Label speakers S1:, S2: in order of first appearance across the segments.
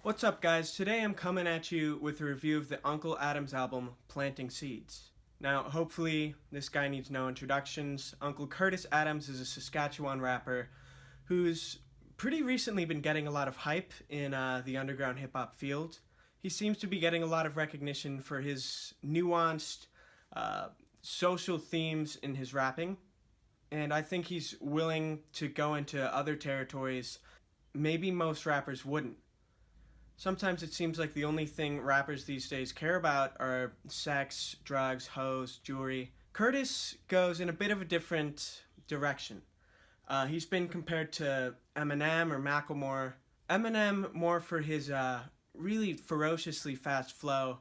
S1: What's up, guys? Today I'm coming at you with a review of the Unkle Adams album, Planting Seeds. Now, hopefully, this guy needs no introductions. Uncle Curtis Adams is a Saskatchewan rapper who's pretty recently been getting a lot of hype in the underground hip-hop field. He seems to be getting a lot of recognition for his nuanced social themes in his rapping, and I think he's willing to go into other territories maybe most rappers wouldn't. Sometimes it seems like the only thing rappers these days care about are sex, drugs, hoes, jewelry. Curtis goes in a bit of a different direction. He's been compared to Eminem or Macklemore. Eminem more for his really ferociously fast flow,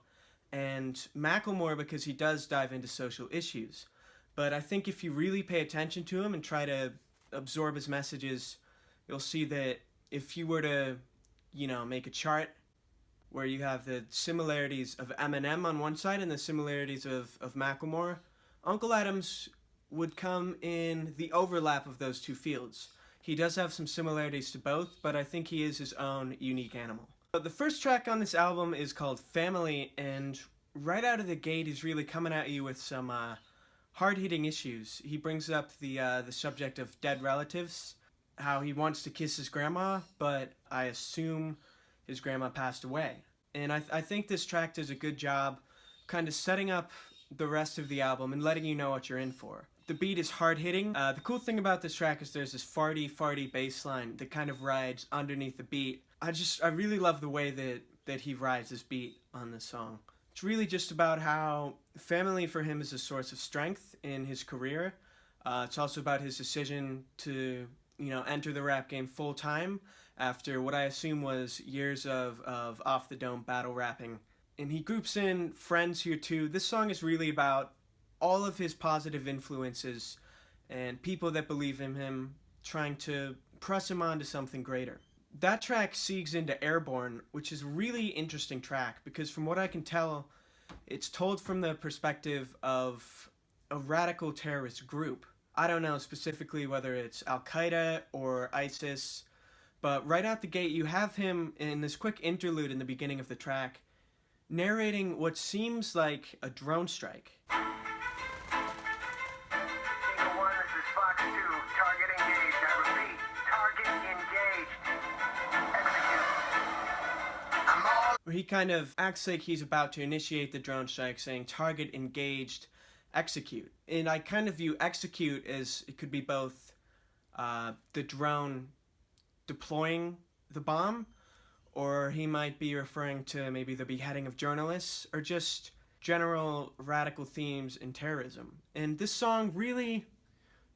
S1: and Macklemore because he does dive into social issues. But I think if you really pay attention to him and try to absorb his messages, you'll see that if you were to make a chart where you have the similarities of Eminem on one side and the similarities of Macklemore, Unkle Adams would come in the overlap of those two fields. He does have some similarities to both, but I think he is his own unique animal. But the first track on this album is called Family, and right out of the gate he's really coming at you with some hard-hitting issues. He brings up the subject of dead relatives, how he wants to kiss his grandma, but I assume his grandma passed away. And I think this track does a good job kind of setting up the rest of the album and letting you know what you're in for. The beat is hard-hitting. The cool thing about this track is there's this farty bass line that kind of rides underneath the beat. I really love the way that he rides this beat on this song. It's really just about how family for him is a source of strength in his career. It's also about his decision to enter the rap game full time after what I assume was years of off the dome battle rapping. And he groups in friends here too. This song is really about all of his positive influences and people that believe in him, trying to press him on to something greater. That track segues into Airborne, which is a really interesting track because from what I can tell, it's told from the perspective of a radical terrorist group. I don't know specifically whether it's Al-Qaeda or ISIS, but right out the gate you have him in this quick interlude in the beginning of the track narrating what seems like a drone strike. Where he kind of acts like he's about to initiate the drone strike, saying target engaged, execute. And I kind of view execute as it could be both the drone deploying the bomb, or he might be referring to maybe the beheading of journalists, or just general radical themes in terrorism. And this song really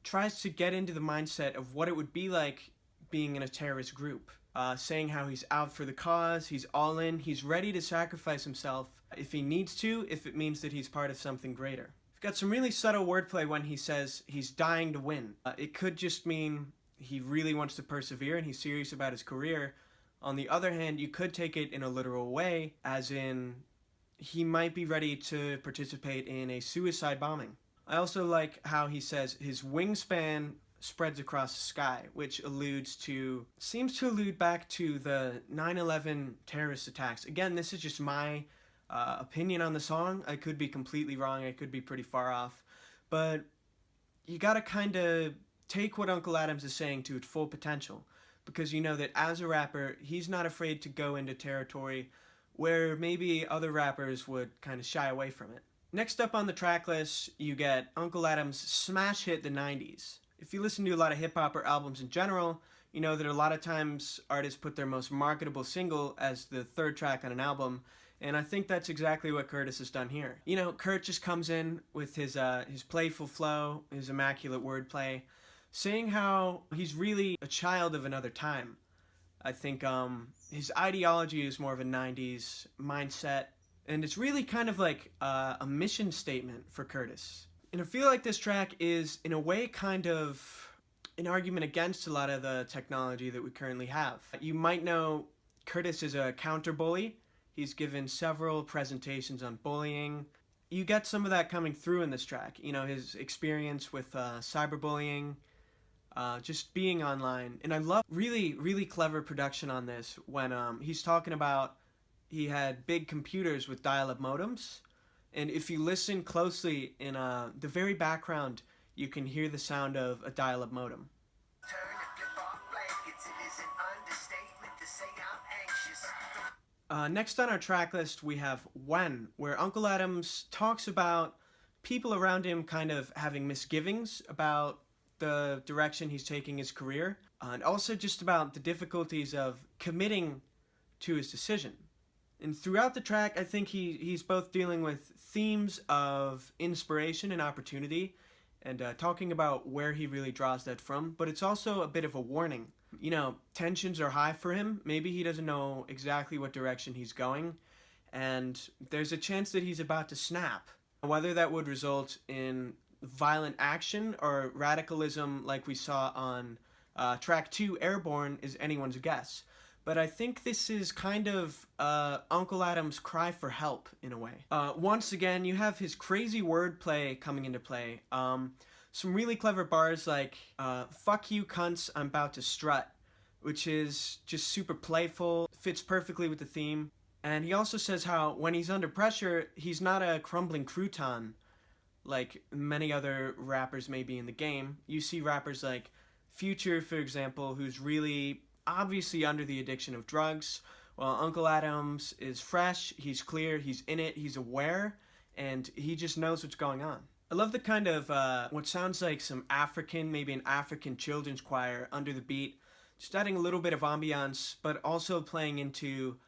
S1: tries to get into the mindset of what it would be like being in a terrorist group. Saying how he's out for the cause, he's all in, he's ready to sacrifice himself if he needs to, if it means that he's part of something greater. We've got some really subtle wordplay when he says he's dying to win. It could just mean he really wants to persevere and he's serious about his career. On the other hand, you could take it in a literal way, as in he might be ready to participate in a suicide bombing. I also like how he says his wingspan spreads across the sky, which seems to allude back to the 9/11 terrorist attacks. Again, this is just my opinion on the song. I could be completely wrong, I could be pretty far off, but you gotta kind of take what Unkle Adams is saying to its full potential, because you know that as a rapper, he's not afraid to go into territory where maybe other rappers would kind of shy away from it. Next up on the track list, you get Unkle Adams' smash hit The 90s. If you listen to a lot of hip-hop or albums in general, you know that a lot of times artists put their most marketable single as the third track on an album, and I think that's exactly what Curtis has done here. Kurt just comes in with his playful flow, his immaculate wordplay, saying how he's really a child of another time. I think his ideology is more of a 90s mindset, and it's really kind of like a mission statement for Curtis. And I feel like this track is, in a way, kind of an argument against a lot of the technology that we currently have. You might know Curtis is a counter-bully. He's given several presentations on bullying. You get some of that coming through in this track. His experience with cyberbullying, just being online. And I love really, really clever production on this when he's talking about he had big computers with dial-up modems. And if you listen closely in the very background, you can hear the sound of a dial-up modem. Next on our track list, we have When, where Unkle Adams talks about people around him kind of having misgivings about the direction he's taking his career, and also just about the difficulties of committing to his decision. And throughout the track, I think he's both dealing with themes of inspiration and opportunity, and talking about where he really draws that from, but it's also a bit of a warning. You know, tensions are high for him. Maybe he doesn't know exactly what direction he's going, and there's a chance that he's about to snap. Whether that would result in violent action or radicalism like we saw on track 2, Airborne, is anyone's guess. But I think this is kind of Unkle Adams' cry for help, in a way. Once again, you have his crazy wordplay coming into play. Some really clever bars like, fuck you cunts, I'm about to strut, which is just super playful, fits perfectly with the theme. And he also says how when he's under pressure, he's not a crumbling crouton like many other rappers may be in the game. You see rappers like Future, for example, who's really obviously under the addiction of drugs, while Unkle Adams is fresh, he's clear, he's in it, he's aware, and he just knows what's going on. I love the kind of, what sounds like some African, maybe an African children's choir under the beat, just adding a little bit of ambiance, but also playing into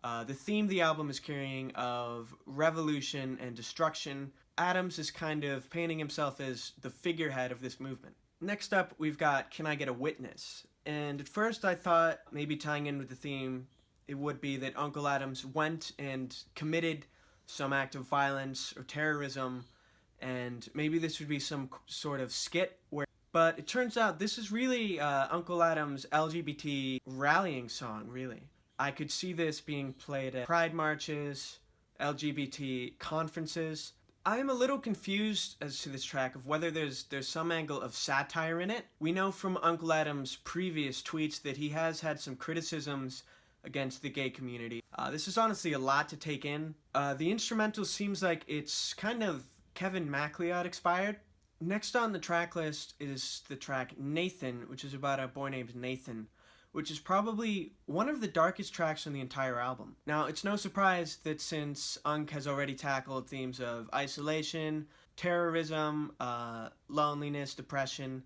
S1: the theme the album is carrying of revolution and destruction. Adams is kind of painting himself as the figurehead of this movement. Next up, we've got Can I Get a Witness? And at first I thought, maybe tying in with the theme, it would be that Unkle Adams went and committed some act of violence or terrorism, and maybe this would be some sort of skit where... But it turns out this is really Unkle Adams' LGBT rallying song, really. I could see this being played at pride marches, LGBT conferences. I am a little confused as to this track of whether there's some angle of satire in it. We know from Unkle Adams' previous tweets that he has had some criticisms against the gay community. This is honestly a lot to take in. The instrumental seems like it's kind of Kevin MacLeod inspired. Next on the track list is the track Nathan, which is about a boy named Nathan, which is probably one of the darkest tracks on the entire album. Now, it's no surprise that since Unk has already tackled themes of isolation, terrorism, loneliness, depression,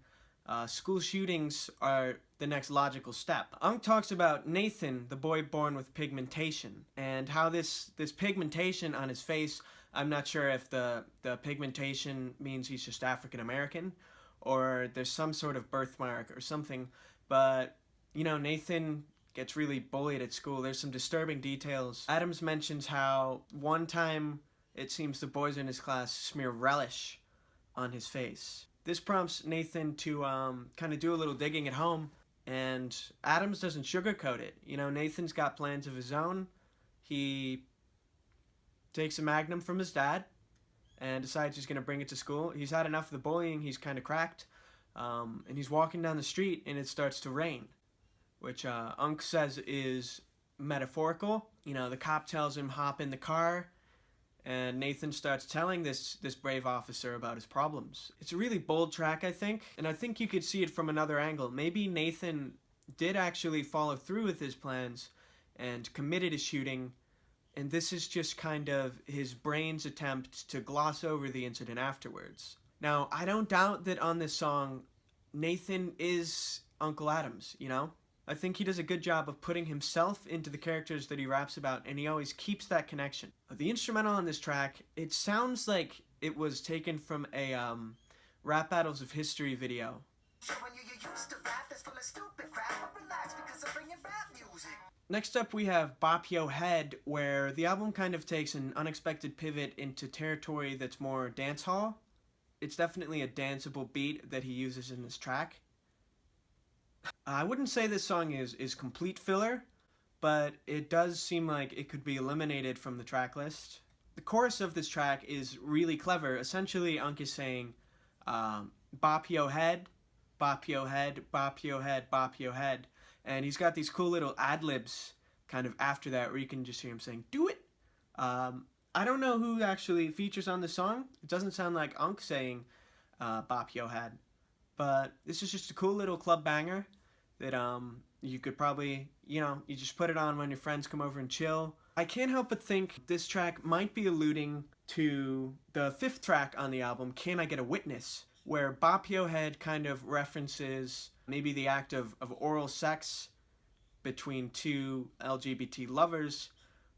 S1: school shootings are the next logical step. Unk talks about Nathan, the boy born with pigmentation, and how this pigmentation on his face, I'm not sure if the pigmentation means he's just African American, or there's some sort of birthmark or something, but you know, Nathan gets really bullied at school. There's some disturbing details. Adams mentions how one time it seems the boys in his class smear relish on his face. This prompts Nathan to kind of do a little digging at home, and Adams doesn't sugarcoat it. You know, Nathan's got plans of his own. He takes a Magnum from his dad and decides he's going to bring it to school. He's had enough of the bullying. He's kind of cracked. And he's walking down the street, and it starts to rain, which Unk says is metaphorical. You know, the cop tells him hop in the car, and Nathan starts telling this brave officer about his problems. It's a really bold track, I think, and I think you could see it from another angle. Maybe Nathan did actually follow through with his plans and committed a shooting, and this is just kind of his brain's attempt to gloss over the incident afterwards. Now, I don't doubt that on this song, Nathan is Unkle Adams, you know? I think he does a good job of putting himself into the characters that he raps about, and he always keeps that connection. The instrumental on this track, it sounds like it was taken from a Rap Battles of History video. Next up we have Bop Yo Head, where the album kind of takes an unexpected pivot into territory that's more dancehall. It's definitely a danceable beat that he uses in this track. I wouldn't say this song is complete filler, but it does seem like it could be eliminated from the track list. The chorus of this track is really clever. Essentially, Unk is saying, Bop Yo Head, Bop Yo Head, Bop Yo Head, Bop Yo Head. And he's got these cool little ad-libs kind of after that where you can just hear him saying, do it! I don't know who actually features on the song. It doesn't sound like Unc saying Bop Yo Head. But this is just a cool little club banger that you could probably, you just put it on when your friends come over and chill. I can't help but think this track might be alluding to the 5th track on the album, Can I Get a Witness? Where Bop Yo Head kind of references maybe the act of oral sex between two LGBT lovers,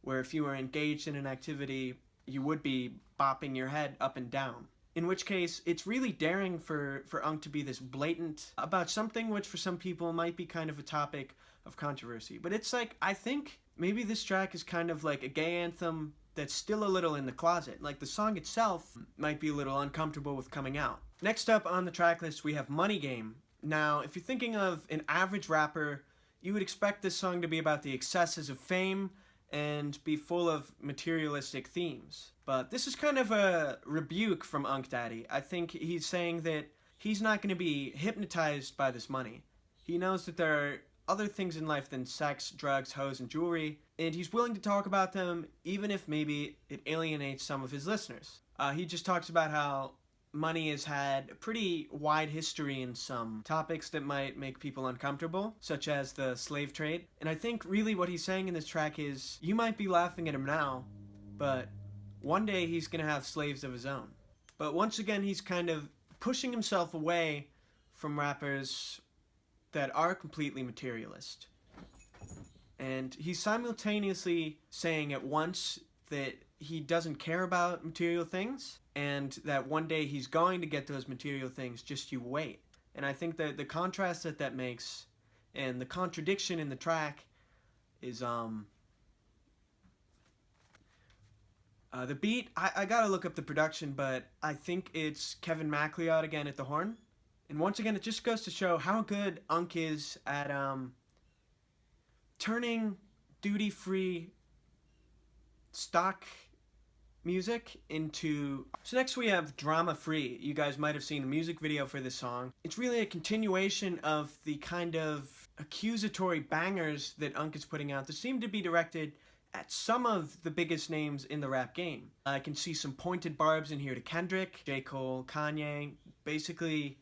S1: where if you were engaged in an activity, you would be bopping your head up and down. In which case, it's really daring for Unc to be this blatant about something which for some people might be kind of a topic of controversy. But it's like, I think maybe this track is kind of like a gay anthem that's still a little in the closet. Like the song itself might be a little uncomfortable with coming out. Next up on the track list, we have Money Game. Now, if you're thinking of an average rapper, you would expect this song to be about the excesses of fame and be full of materialistic themes. But this is kind of a rebuke from Unc Daddy. I think he's saying that he's not going to be hypnotized by this money. He knows that there are other things in life than sex, drugs, hoes, and jewelry, and he's willing to talk about them even if maybe it alienates some of his listeners. He just talks about how money has had a pretty wide history in some topics that might make people uncomfortable, such as the slave trade. And I think really what he's saying in this track is, you might be laughing at him now, but one day he's going to have slaves of his own. But once again, he's kind of pushing himself away from rappers that are completely materialist. And he's simultaneously saying at once that he doesn't care about material things, and that one day he's going to get those material things, just you wait. And I think that the contrast that makes, and the contradiction in the track, is the beat. I gotta look up the production, but I think it's Kevin MacLeod again at the horn. And once again, it just goes to show how good Unc is at turning duty-free stock music into... So next we have Drama Free. You guys might have seen a music video for this song. It's really a continuation of the kind of accusatory bangers that Unc is putting out that seem to be directed at some of the biggest names in the rap game. I can see some pointed barbs in here to Kendrick, J. Cole, Kanye, basically,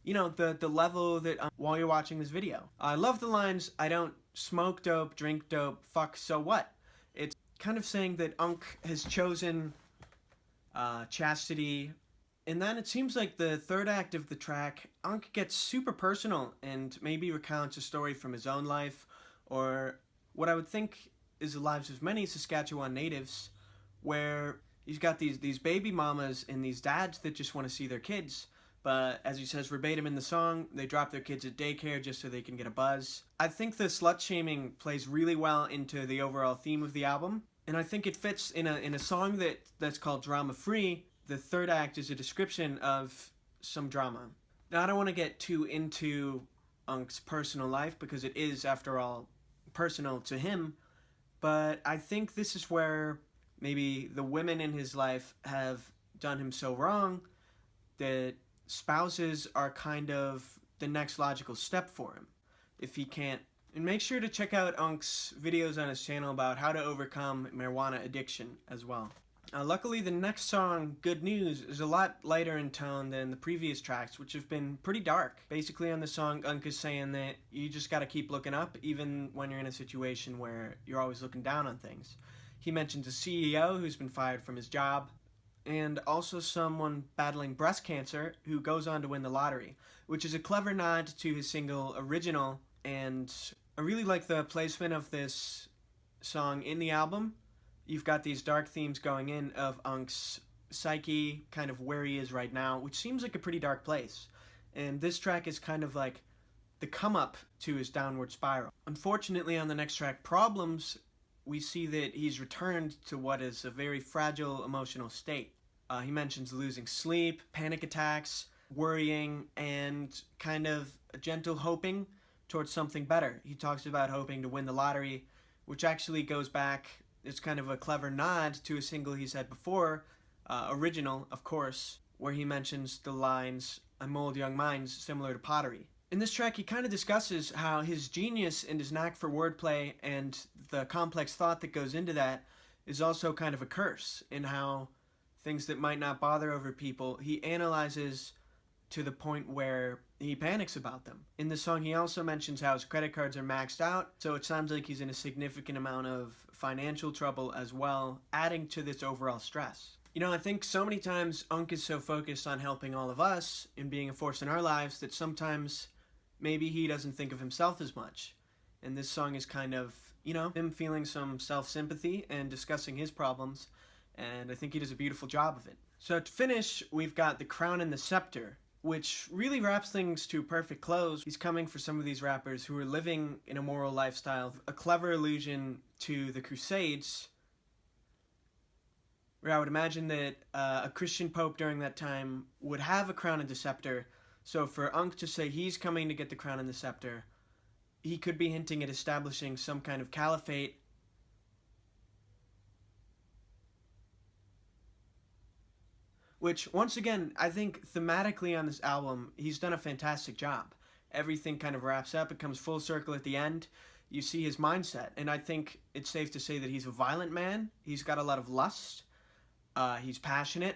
S1: the level that while you're watching this video. I love the lines, I don't smoke dope, drink dope, fuck, so what? It's kind of saying that Unc has chosen chastity. And then it seems like the third act of the track, Unc gets super personal and maybe recounts a story from his own life, or what I would think is the lives of many Saskatchewan natives, where he's got these baby mamas and these dads that just want to see their kids. But as he says verbatim in the song, they drop their kids at daycare just so they can get a buzz. I think the slut-shaming plays really well into the overall theme of the album. And I think it fits in a song that's called Drama Free. The third act is a description of some drama. Now, I don't want to get too into Unc's personal life because it is, after all, personal to him. But I think this is where maybe the women in his life have done him so wrong that spouses are kind of the next logical step for him, if he can't. And make sure to check out Unc's videos on his channel about how to overcome marijuana addiction as well. Luckily, the next song, Good News, is a lot lighter in tone than the previous tracks, which have been pretty dark. Basically, on the song, Unc is saying that you just gotta keep looking up, even when you're in a situation where you're always looking down on things. He mentions a CEO who's been fired from his job, and also someone battling breast cancer who goes on to win the lottery, which is a clever nod to his single Original, and I really like the placement of this song in the album. You've got these dark themes going in of Unc's psyche, kind of where he is right now, which seems like a pretty dark place. And this track is kind of like the come-up to his downward spiral. Unfortunately, on the next track, Problems, we see that he's returned to what is a very fragile emotional state. He mentions losing sleep, panic attacks, worrying, and kind of a gentle hoping towards something better. He talks about hoping to win the lottery, which actually goes back... It's kind of a clever nod to a single he said before, Original, of course, where he mentions the lines, I mold young minds similar to pottery. In this track, he kind of discusses how his genius and his knack for wordplay and the complex thought that goes into that is also kind of a curse, in how things that might not bother over people, he analyzes to the point where he panics about them. In the song, he also mentions how his credit cards are maxed out, so it sounds like he's in a significant amount of financial trouble as well, adding to this overall stress. You know, I think so many times Unc is so focused on helping all of us and being a force in our lives that sometimes maybe he doesn't think of himself as much. And this song is kind of, you know, him feeling some self-sympathy and discussing his problems, and I think he does a beautiful job of it. So to finish, we've got The Crown and the Scepter, which really wraps things to a perfect close. He's coming for some of these rappers who are living in a moral lifestyle, a clever allusion to the Crusades, where I would imagine that a Christian pope during that time would have a crown and a scepter. So for Unc to say he's coming to get the crown and the scepter, he could be hinting at establishing some kind of caliphate, which, once again, I think thematically on this album, he's done a fantastic job. Everything kind of wraps up, it comes full circle at the end. You see his mindset, and I think it's safe to say that he's a violent man. He's got a lot of lust. He's passionate.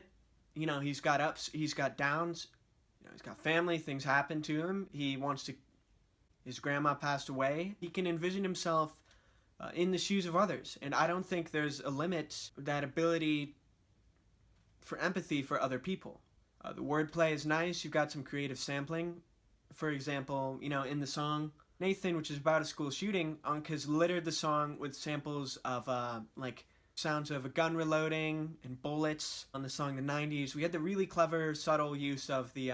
S1: You know, he's got ups, he's got downs. You know, he's got family, things happen to him. He wants to... His grandma passed away. He can envision himself in the shoes of others, and I don't think there's a limit to that ability for empathy for other people. The wordplay is nice. You've got some creative sampling. For example, you know, in the song Nathan, which is about a school shooting, Unc has littered the song with samples of like sounds of a gun reloading and bullets. On the song The 90s, we had the really clever, subtle use of the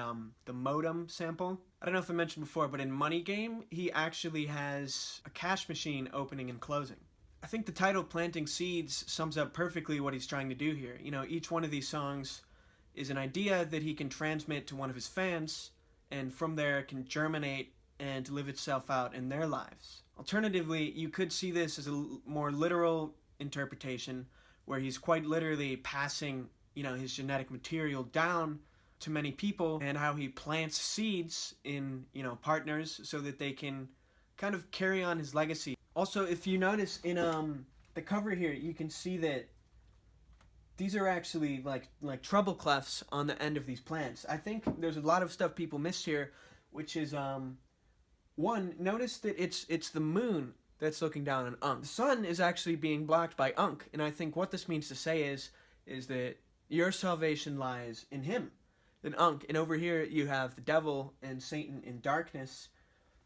S1: modem sample. I don't know if I mentioned before, but in Money Game, he actually has a cash machine opening and closing. I think the title Planting Seeds sums up perfectly what he's trying to do here. You know, each one of these songs is an idea that he can transmit to one of his fans, and from there it can germinate and live itself out in their lives. Alternatively, you could see this as a more literal interpretation, where he's quite literally passing, you know, his genetic material down to many people, and how he plants seeds in, you know, partners so that they can kind of carry on his legacy. Also, if you notice in the cover here, you can see that these are actually like treble clefs on the end of these plants. I think there's a lot of stuff people miss here, which is one, notice that it's the moon that's looking down on Unc. The sun is actually being blocked by Unc, and I think what this means to say is that your salvation lies in him, in Unc. And over here you have the devil and Satan in darkness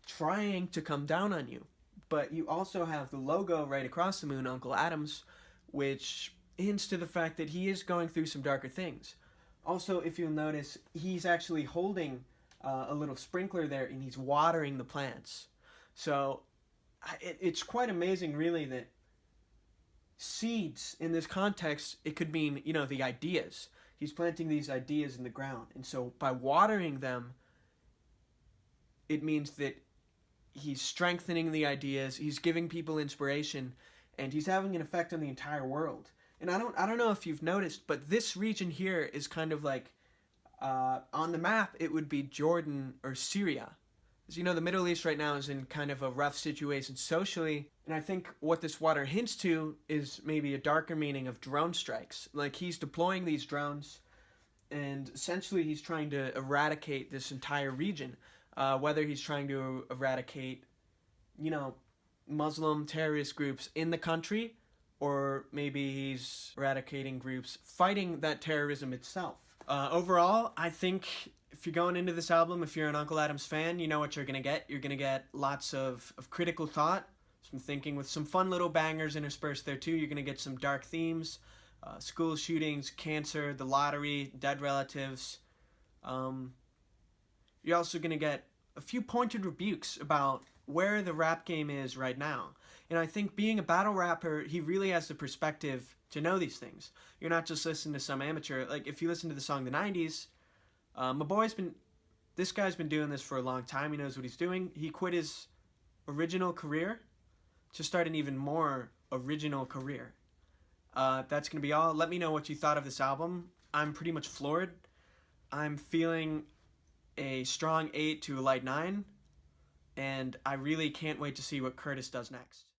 S1: trying to come down on you. But you also have the logo right across the moon, Unkle Adams, which hints to the fact that he is going through some darker things. Also, if you'll notice, he's actually holding a little sprinkler there, and he's watering the plants. So it's quite amazing, really, that seeds in this context, it could mean, you know, the ideas. He's planting these ideas in the ground, and so by watering them, it means that he's strengthening the ideas, he's giving people inspiration, and he's having an effect on the entire world. And I don't know if you've noticed, but this region here is kind of like, on the map, it would be Jordan or Syria. As you know, the Middle East right now is in kind of a rough situation socially, and I think what this water hints to is maybe a darker meaning of drone strikes. Like, he's deploying these drones, and essentially he's trying to eradicate this entire region. Whether he's trying to eradicate, you know, Muslim terrorist groups in the country, or maybe he's eradicating groups fighting that terrorism itself. Overall, I think if you're going into this album, if you're an Unkle Adams fan, you know what you're going to get. You're going to get lots of critical thought, some thinking with some fun little bangers interspersed there too. You're going to get some dark themes, school shootings, cancer, the lottery, dead relatives. You're also going to get a few pointed rebukes about where the rap game is right now. And I think being a battle rapper, he really has the perspective to know these things. You're not just listening to some amateur. Like, if you listen to the song The 90s, this guy's been doing this for a long time. He knows what he's doing. He quit his original career to start an even more original career. That's going to be all. Let me know what you thought of this album. I'm pretty much floored. I'm feeling a strong 8 to a light 9, and I really can't wait to see what Curtis does next.